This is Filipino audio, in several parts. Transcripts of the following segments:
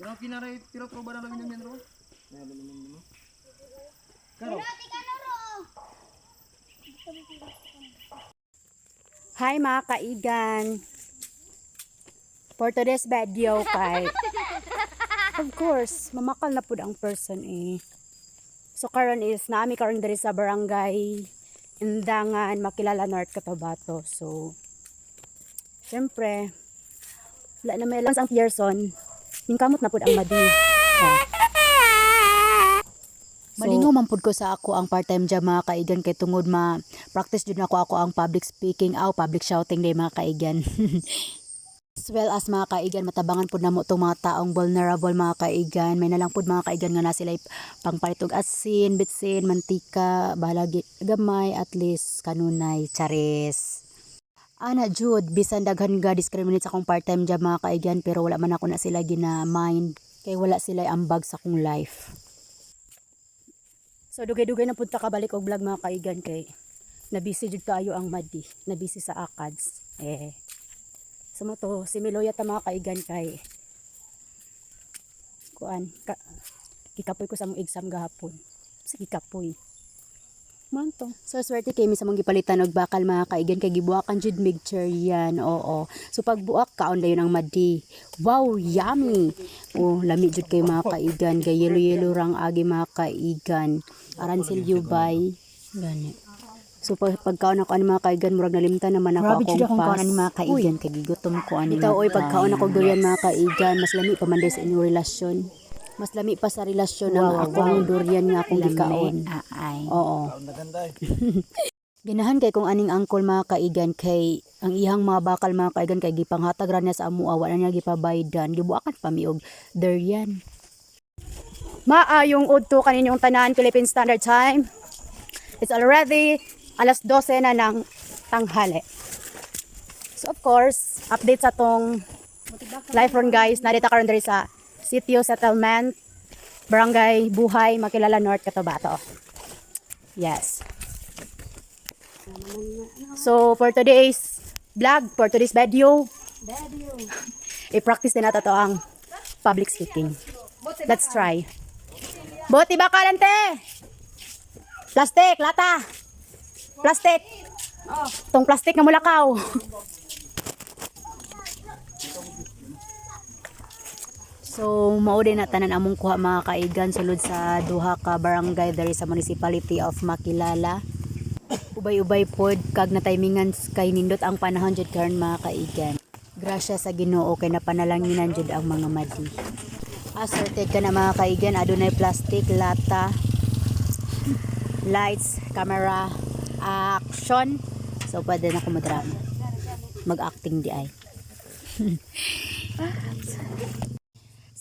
Pero kinaray pero troba na lang yan ro. Karo. Hi mga kaigan. For today's video kay of course, mamakal na pud ang person eh. So karon is naami karon diri sa barangay Indangan, Makilala North, Cotabato. So syempre wala na may lang ang Pearson. Ningkamot na pud ang madi. Malingaw man pud ko sa ako ang part-time job mga kaigan kay tungod practice jud ako ang public speaking public shouting day mga kaigan. As well as mga kaigan matabangan pud namo tong mga taong vulnerable mga kaigan. May nalang pud mga kaigan nga na sila pangpalitog asin, bitsin, mantika, balagi gamay at least kanunay charis. Ana jud bisan daghan ga discriminate sa akong part-time job mga kaigan pero wala man ako na sila gina-mind kay wala sila ambag sa akong life. So dugay-dugay na punta ka balik og vlog mga kaigan kay nabisi jud kaayo ang madi, nabisi sa ACADS. Sama to si Miloya ta mga kaigan kay kikapoy ko sa mong exam gahapon. Sige kapoy. Man to. So swerte kay mi sa mong gipalitan og bakal mga kaigan kay gibuakan jud mixture yan. Oo. So pag buak kaon dayon ang madi. Wow, yummy. Oh, lami jud kay mga kaigan kay yelo-yelo rang agi mga kaigan. Aransil Yubay. Gani. So pagkaon ako ani mga kaigan murag nalimtan naman ako akong pass. Ani mga kaigan kay gigutom ko ani. Bitaw oy pagkaon ako durian mga kaigan mas lami pa man sa inyong relasyon. Mas lami pa sa relasyon ng akong durian nga akong gikaon. Oo. Ginahan kay kung aning angkol mga kaigan kay ang ihang mga bakal mga kaigan kay gipanghatag ra niya sa amo wala niya gipabaydan gibuakan pa mi og durian. Maayong udto kaninyong tanan Philippine Standard Time. It's already 12:00 na ng tanghali. So of course, update sa tong live run guys. Narita karon diri sa Sitio Settlement, Barangay Buhay, Makilala North, Cotabato. Yes. So for today's vlog, for today's video, i-practice din natin to ang public speaking. Let's try. Boti bakalan te! Plastic, lata! Plastic! Tong plastic na mulakaw. So, mao din na tanan among kuha mga kaigan sulod sa duha ka barangay diri sa municipality of Makilala. Ubay-ubay pod kag na timingan kay nindot ang panahon jud karon mga kaigan. Grasya sa Ginoo kay napanalanginan jud ang mga madi. Assorted ka na mga kaigan, adunay plastic, lata, lights, camera, action. So pwede na ko madrama. Mag-acting di ay.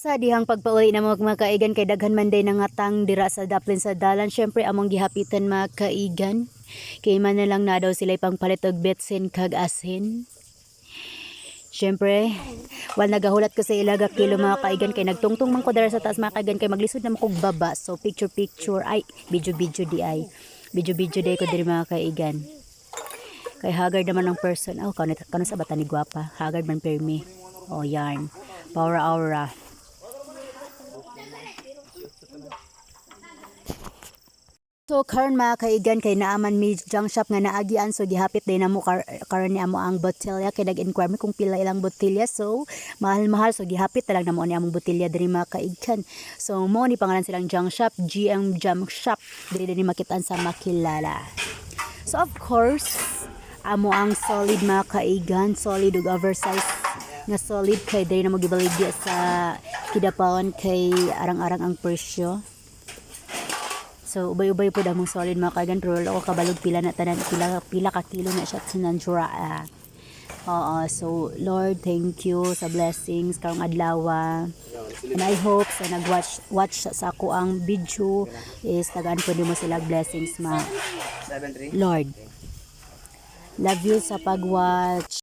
Sa dihang pagpauli na mga kaigan kay daghan man day nangatang dira sa daplin sa dalan. Syempre among gihapitan mga kaigan. Kay man na lang na daw sila pangpalit og betsin kag asin. Syempre, nagahulat ko sa ilaga kilo mga kaigan kay nagtungtong man ko dira sa taas mga kaigan kay maglisod na kog baba. So picture ay video di ay. Video day ko diri mga kaigan. Kay haggard naman ang person. Kano sa bata ni gwapa. Haggard man permi. Yarn. Power aura. So karon mga kaigan kay naaman mi junk shop nga naagian so gihapit din namo karon ni amo ang botelya kay nag-inquire kung pila ilang botelya so mahal so gihapit talag namo ni among botelya diri mga kaigan. So mo ni pangalan silang junk shop, GM Junk Shop diri ni makitaan sa Makilala. So of course amo ang solid mga kaigan, solid ug oversize nga solid kay diri na mo gibaligya sa Kidapawan kay arang-arang ang presyo. So ubay-ubay po damong solid mga kaigan pero wala ko kabalog pila na tanan pila ka kilo na siya sinandura. So Lord, thank you sa blessings karong adlaw. And I hope sa nag-watch sa ako ang video is tagaan po mo sila blessings ma Lord. Love you sa pag-watch.